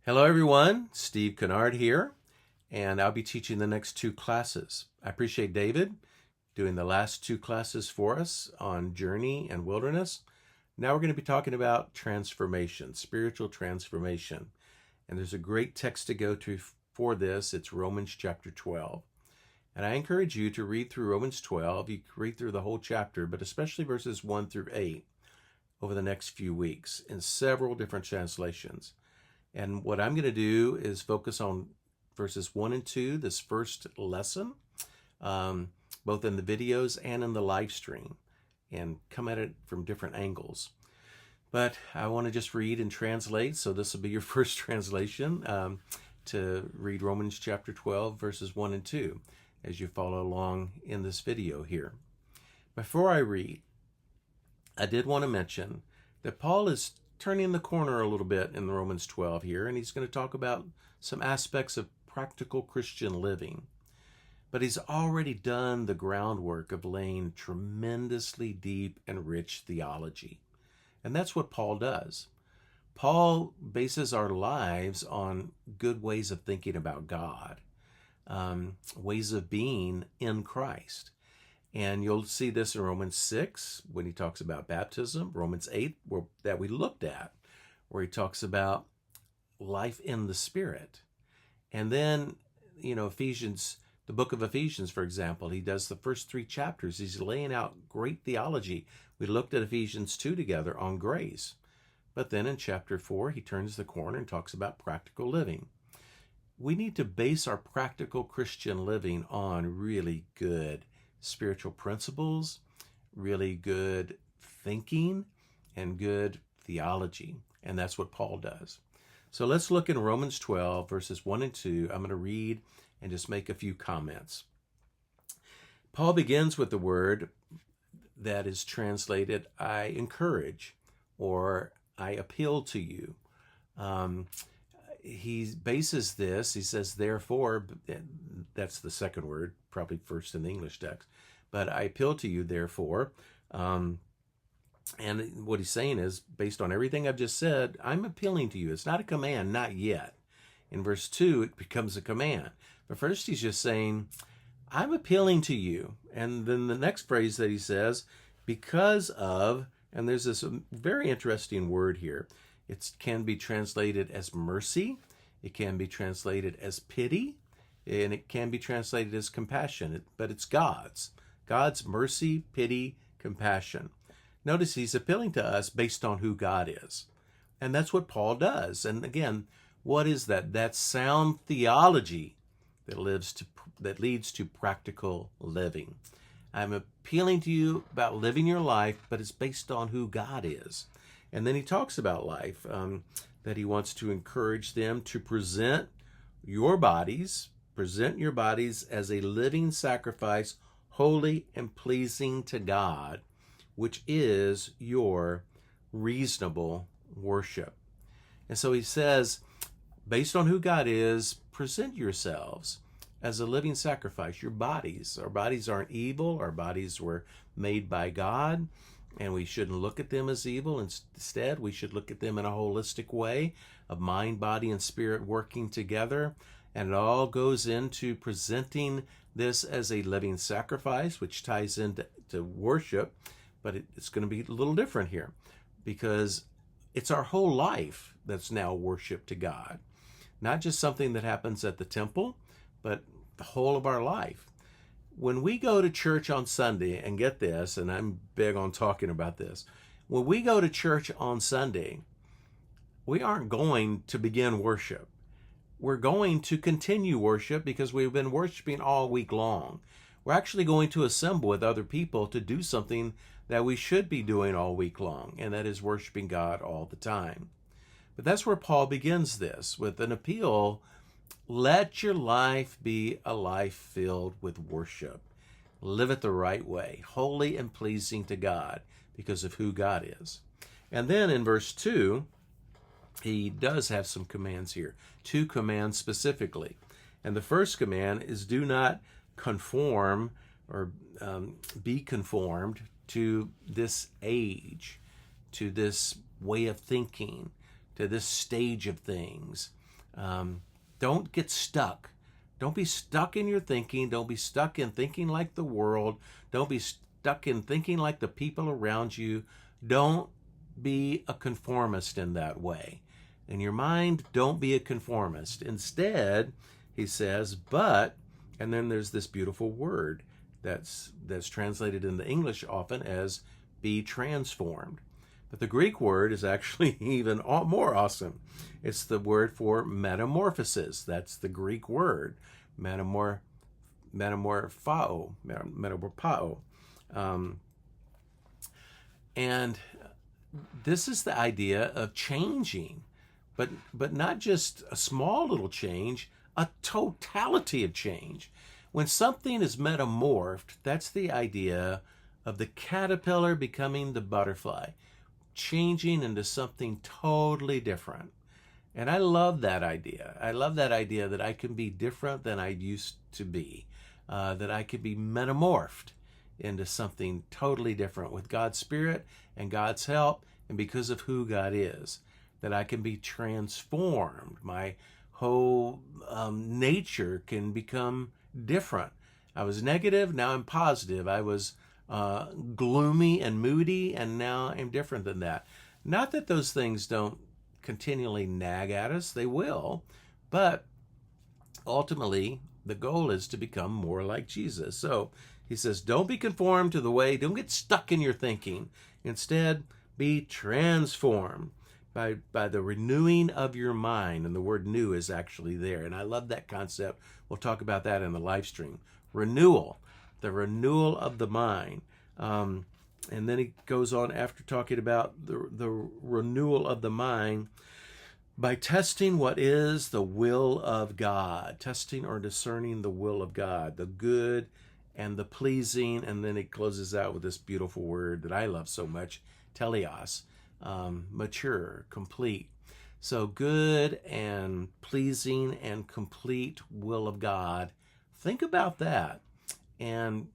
Hello everyone, Steve Kinnard here, and I'll be teaching the next two classes. I appreciate David doing the last two classes for us on journey and wilderness. Now we're going to be talking about transformation, spiritual transformation. And there's a great text to go to for this. It's Romans chapter 12. And I encourage you to read through Romans 12. You can read through the whole chapter, but especially verses 1 through 8 over the next few weeks in several different translations. And what I'm going to do is focus on verses 1 and 2, this first lesson, both in the videos and in the live stream, and come at it from different angles. But I want to just read and translate, so this will be your first translation to read Romans chapter 12, verses 1 and 2, as you follow along in this video here. Before I read, I did want to mention that Paul is turning the corner a little bit in Romans 12 here, and he's going to talk about some aspects of practical Christian living. But he's already done the groundwork of laying tremendously deep and rich theology. And that's what Paul does. Paul bases our lives on good ways of thinking about God, ways of being in Christ. And you'll see this in Romans 6 when he talks about baptism, Romans 8 that we looked at, where he talks about life in the Spirit. And then, Ephesians, the book of Ephesians, for example, he does the first 3 chapters. He's laying out great theology. We looked at Ephesians 2 together on grace. But then in chapter 4, he turns the corner and talks about practical living. We need to base our practical Christian living on really good spiritual principles, really good thinking, and good theology. And that's what Paul does. So let's look in Romans 12, verses 1 and 2. I'm going to read and just make a few comments. Paul begins with the word that is translated, I encourage, or I appeal to you. He bases this, he says, therefore, that's the second word, probably first in the English text, but I appeal to you, therefore. And what he's saying is, based on everything I've just said, I'm appealing to you. It's not a command, not yet. In verse 2, it becomes a command. But first, he's just saying, I'm appealing to you. And then the next phrase that he says, because of, and there's this very interesting word here. It can be translated as mercy. It can be translated as pity. And it can be translated as compassion. But it's God's. God's mercy, pity, compassion. Notice he's appealing to us based on who God is. And that's what Paul does. And again, what is that? That's sound theology that leads to practical living. I'm appealing to you about living your life, but it's based on who God is. And then he talks about life, that he wants to encourage them to present your bodies as a living sacrifice, holy and pleasing to God, which is your reasonable worship. And so he says, based on who God is, present yourselves as a living sacrifice, your bodies. Our bodies aren't evil. Our bodies were made by God. And we shouldn't look at them as evil. Instead, we should look at them in a holistic way of mind, body, and spirit working together. And it all goes into presenting this as a living sacrifice, which ties into worship. But it's going to be a little different here because it's our whole life that's now worship to God. Not just something that happens at the temple, but the whole of our life. When we go to church on Sunday, and get this, and I'm big on talking about this, when we go to church on Sunday, we aren't going to begin worship. We're going to continue worship because we've been worshiping all week long. We're actually going to assemble with other people to do something that we should be doing all week long, and that is worshiping God all the time. But that's where Paul begins this, with an appeal. Let your life be a life filled with worship. Live it the right way, holy and pleasing to God because of who God is. And then in verse 2, he does have some commands here, 2 commands specifically. And the first command is do not conform or be conformed to this age, to this way of thinking, to this stage of things. Don't get stuck. Don't be stuck in your thinking. Don't be stuck in thinking like the world. Don't be stuck in thinking like the people around you. Don't be a conformist in that way. In your mind, don't be a conformist. Instead, he says, and then there's this beautiful word that's translated in the English often as be transformed. But the Greek word is actually even more awesome. It's the word for metamorphosis. That's the Greek word, metamorphao. And this is the idea of changing, but not just a small little change, a totality of change. When something is metamorphed, that's the idea of the caterpillar becoming the butterfly, changing into something totally different. And I love that idea. I love that idea that I can be different than I used to be, that I could be metamorphed into something totally different with God's Spirit and God's help, and because of who God is, that I can be transformed. My whole nature can become different. I was negative, now I'm positive. I was gloomy and moody, and now I'm different than that. Not that those things don't continually nag at us, they will, but ultimately the goal is to become more like Jesus. So he says, don't be conformed to the way, don't get stuck in your thinking. Instead, be transformed by the renewing of your mind. And the word new is actually there. And I love that concept. We'll talk about that in the live stream. Renewal, the renewal of the mind. And then he goes on after talking about the renewal of the mind by testing what is the will of God, testing or discerning the will of God, the good and the pleasing. And then he closes out with this beautiful word that I love so much, teleos, mature, complete. So good and pleasing and complete will of God. Think about that, and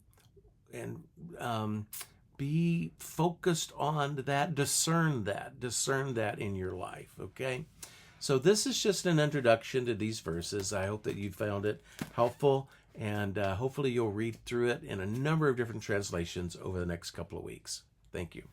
be focused on that. Discern that in your life. Okay. So this is just an introduction to these verses. I hope that you found it helpful, and hopefully you'll read through it in a number of different translations over the next couple of weeks. Thank you.